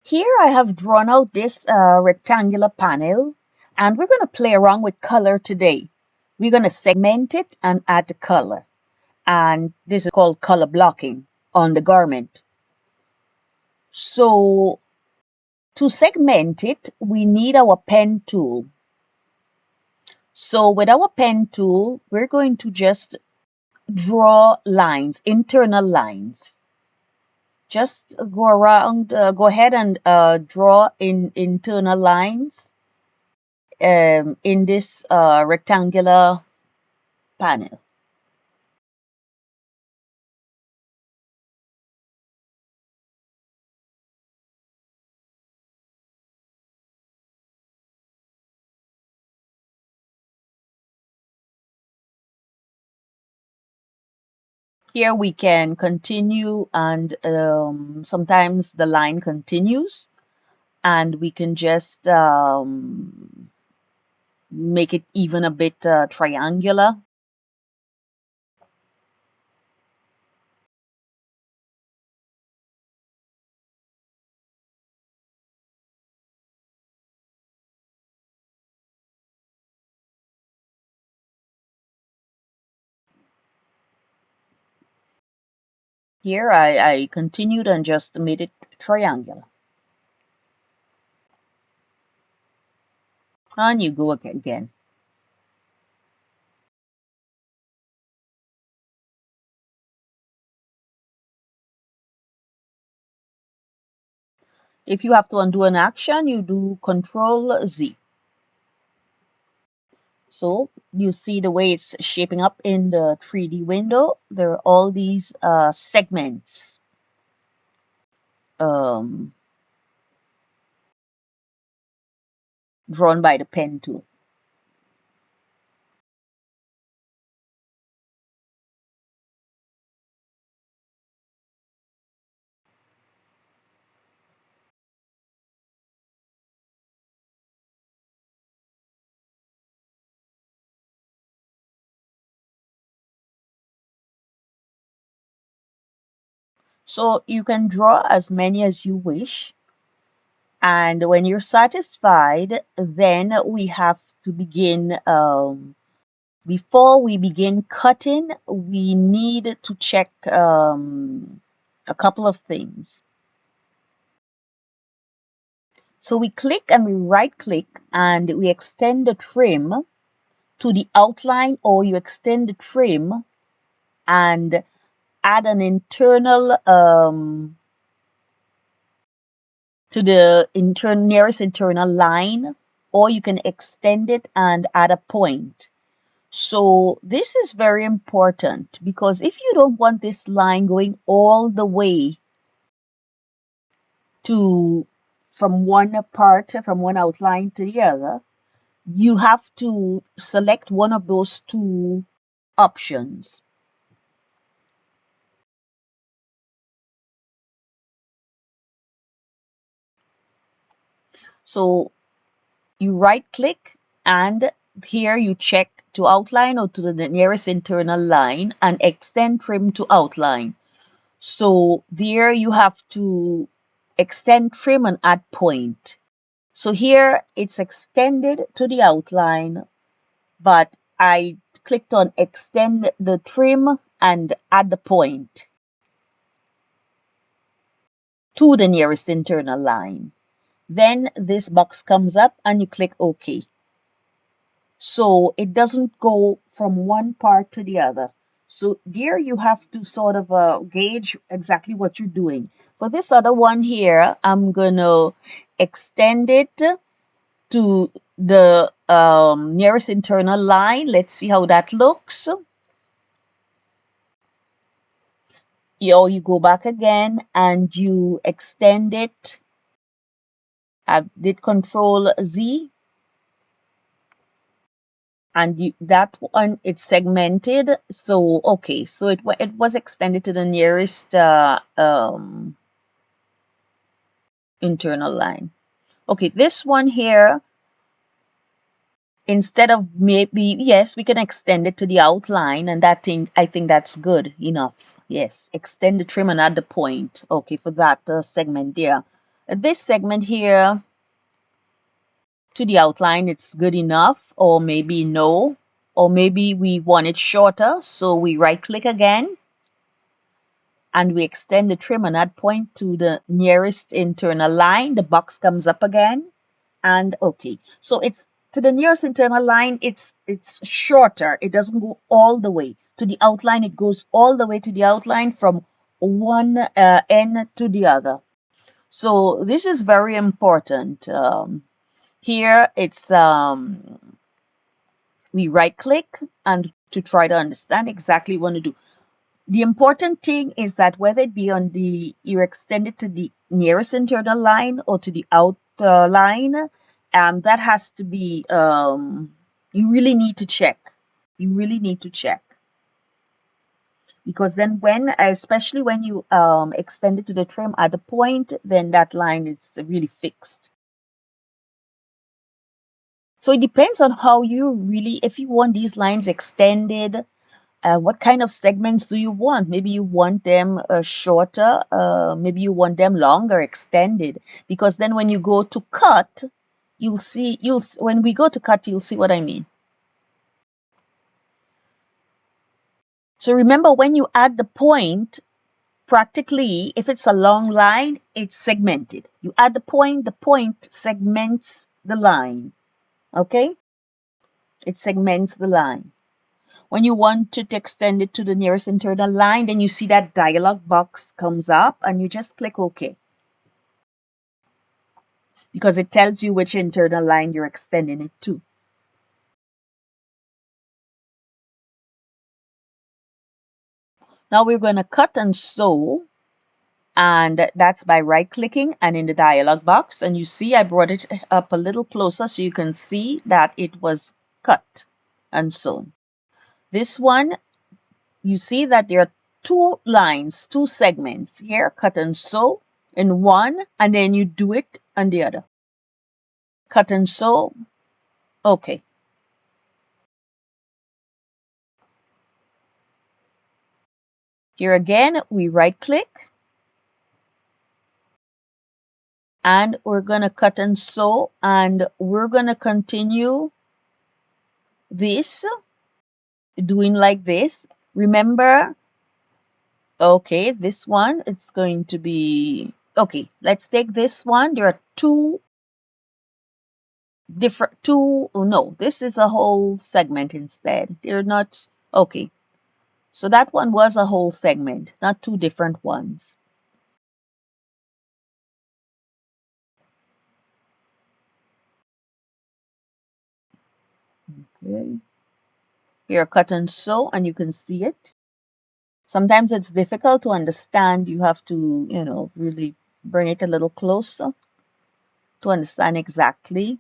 Here I have drawn out this rectangular panel, and we're going to play around with color today. We're going to segment it and add the color. And this is called color blocking on the garment. So to segment it, we need our pen tool. So with our pen tool, we're going to just draw lines, internal lines. Just go around, go ahead and draw in internal lines in this rectangular panel. Here we can continue, and sometimes the line continues, and we can just make it even a bit triangular. Here I continued and just made it triangular. And you go again. If you have to undo an action, you do Control Z. So you see the way it's shaping up in the 3D window. There are all these segments um, drawn by the pen tool. So you can draw as many as you wish. And when you're satisfied, then we have to begin. Before we begin cutting, we need to check a couple of things. So we click and we right click and we extend the trim to the outline, or you extend the trim and add an internal to the nearest internal line, or you can extend it and add a point. So this is very important, because if you don't want this line going all the way to from one outline to the other, you have to select one of those two options. So you right click, and here you check to outline or to the nearest internal line and extend trim to outline. So there you have to extend trim and add point. So here it's extended to the outline, but I clicked on extend the trim and add the point to the nearest internal line. Then this box comes up and you click OK. So it doesn't go from one part to the other. So there you have to sort of gauge exactly what you're doing. For this other one here, I'm going to extend it to the nearest internal line. Let's see how that looks. You go back again and you extend it. I did Control Z, and that one, it's segmented. So okay, so it was extended to the nearest internal line. Okay, this one here, instead of maybe, yes, we can extend it to the outline, and that thing, I think that's good enough. Yes, extend the trim and add the point. Okay, for that segment there. This segment here to the outline, it's good enough, or maybe no, or maybe we want it shorter, so we right click again and we extend the trim on that point to the nearest internal line. The box comes up again and okay. So it's to the nearest internal line, it's shorter. It doesn't go all the way to the outline. It goes all the way to the outline from one end to the other. So this is very important. Here it's we right click and to try to understand exactly what to do. The important thing is that whether it be on the you extend it to the nearest internal line or to the outer line, that has to be you really need to check. You really need to check because then when, especially when you extend it to the trim at the point, then that line is really fixed. So it depends on how you really, if you want these lines extended, what kind of segments do you want? Maybe you want them shorter, maybe you want them longer, extended, because then when you go to cut, when we go to cut, you'll see what I mean. So remember, when you add the point, practically, if it's a long line, it's segmented. You add the point segments the line. Okay? It segments the line. When you want to extend it to the nearest internal line, then you see that dialog box comes up and you just click OK. Because it tells you which internal line you're extending it to. Now we're going to cut and sew, and that's by right clicking and in the dialog box. And you see I brought it up a little closer so you can see that it was cut and sewn. This one, you see that there are two lines, two segments here, cut and sew in one, and then you do it on the other. Cut and sew, okay. Here again, we right click and we're going to cut and sew, and we're going to continue this, doing like this. Remember, okay, this one, it's going to be, okay, let's take this one. There are two different, no, this is a whole segment instead. They're not, okay. So that one was a whole segment, not two different ones. Okay. Here, cut and sew, and you can see it. Sometimes it's difficult to understand. You have to, really bring it a little closer to understand exactly.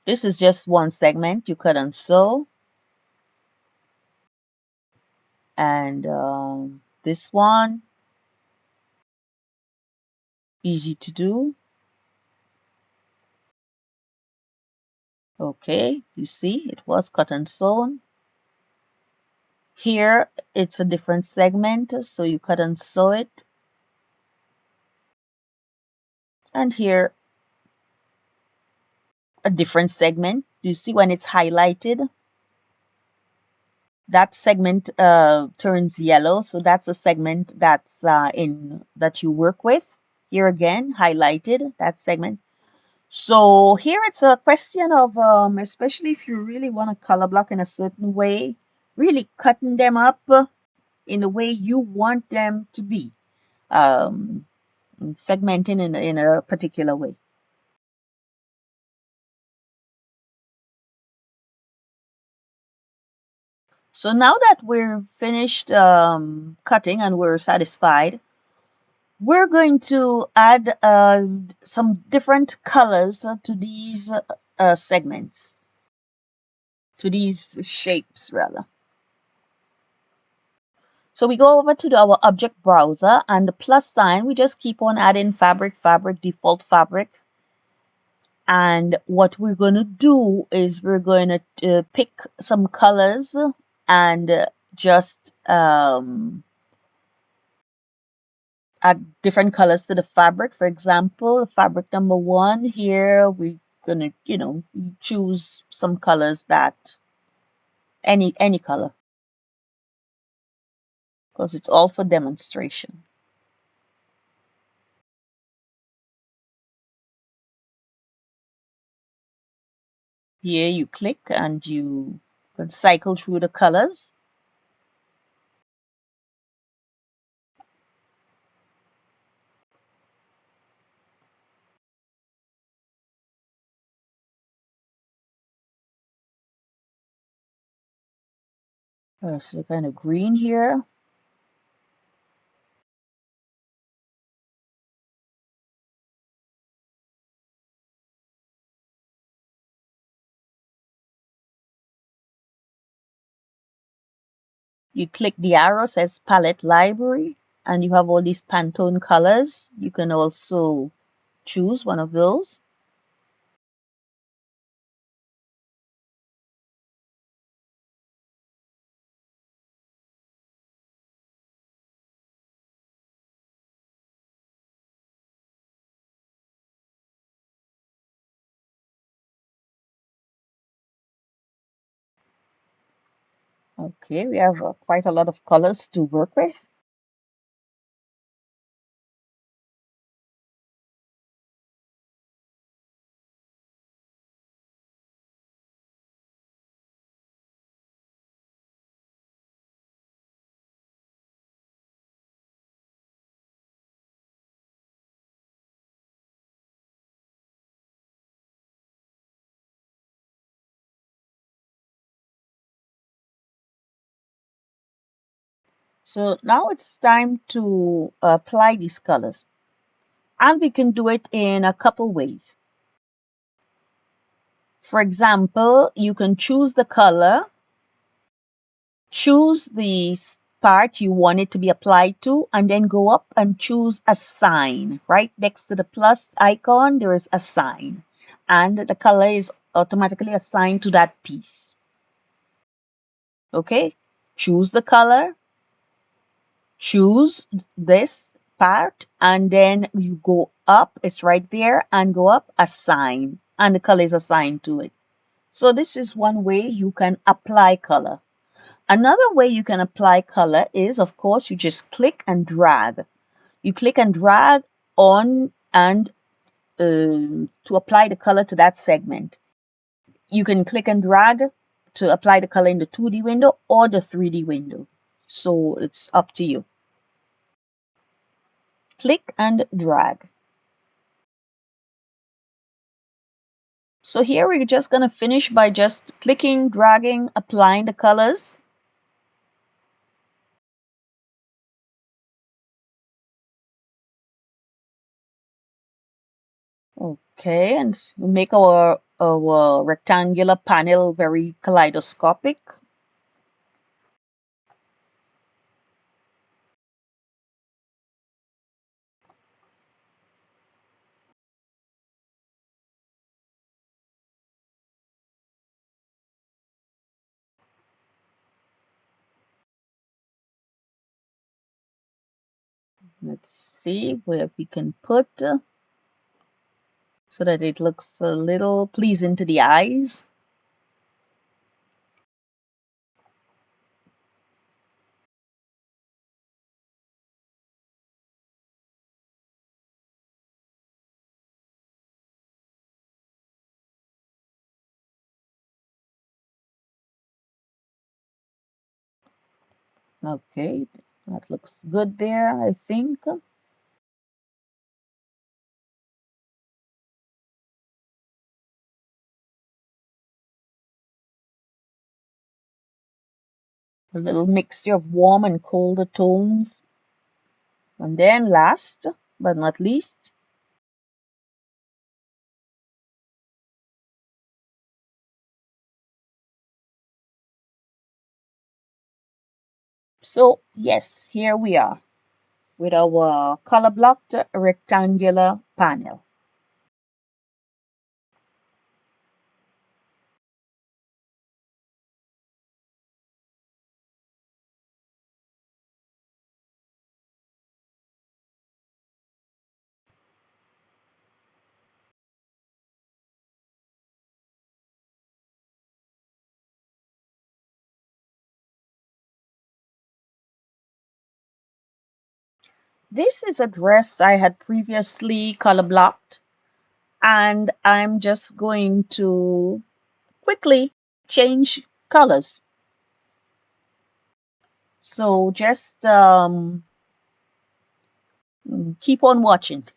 This is just one segment. You cut and sew. And this one, easy to do. Okay, you see, it was cut and sewn. Here, it's a different segment, so you cut and sew it. And here, a different segment. You see when it's highlighted? That segment turns yellow, so that's the segment that's that you work with. Here again, highlighted, that segment. So here it's a question of, especially if you really want to color block in a certain way, really cutting them up in the way you want them to be, segmenting in a particular way. So now that we're finished cutting and we're satisfied, we're going to add some different colors to these segments, to these shapes rather. So we go over to our object browser, and the plus sign, we just keep on adding fabric, default fabric. And what we're going to do is we're going to pick some colors and just add different colors to the fabric. For example, fabric number one here, we're gonna, choose some colors that any color because it's all for demonstration. Here you click and you can cycle through the colors. So kind of green here. You click the arrow, says palette library, and you have all these Pantone colors. You can also choose one of those. Okay, we have quite a lot of colors to work with. So now it's time to apply these colors. And we can do it in a couple ways. For example, you can choose the color, choose the part you want it to be applied to, and then go up and choose assign. Right next to the plus icon, there is assign. And the color is automatically assigned to that piece. Okay, choose the color, choose this part, and then you go up, it's right there, and go up, assign, and the color is assigned to it. So this is one way you can apply color. Another way you can apply color is, of course, you just click and drag. You click and drag on and to apply the color to that segment. You can click and drag to apply the color in the 2D window or the 3D window. So it's up to you. Click and drag. So here we're just going to finish by just clicking, dragging, applying the colors. Okay, and we make our rectangular panel very kaleidoscopic. Let's see where we can put so that it looks a little pleasing to the eyes. Okay, that looks good there, I think. A little mixture of warm and colder tones. And then last but not least, so yes, here we are with our color blocked rectangular panel. This is a dress I had previously color blocked, and I'm just going to quickly change colors. So just keep on watching,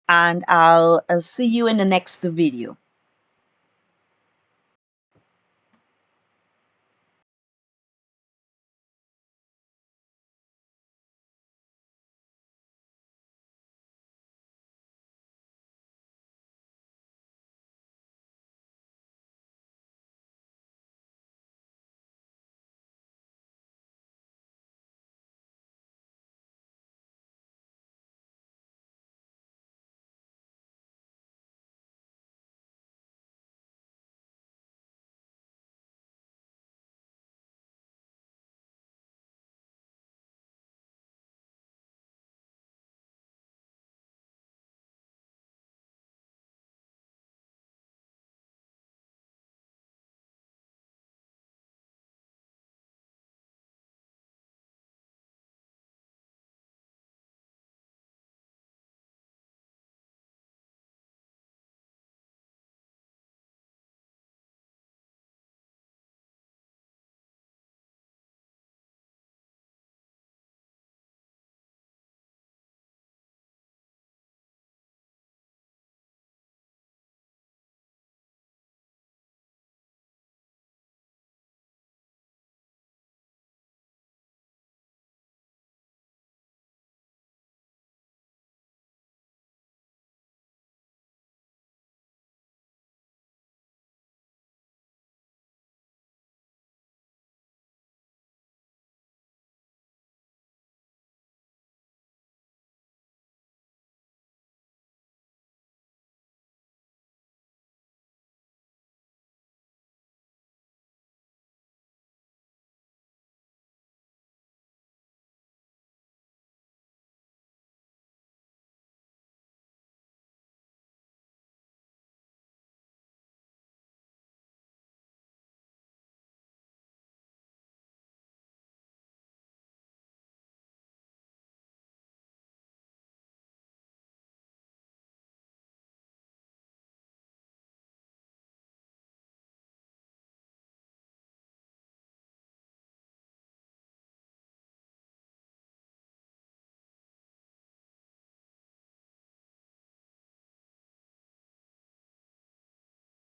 and I'll see you in the next video.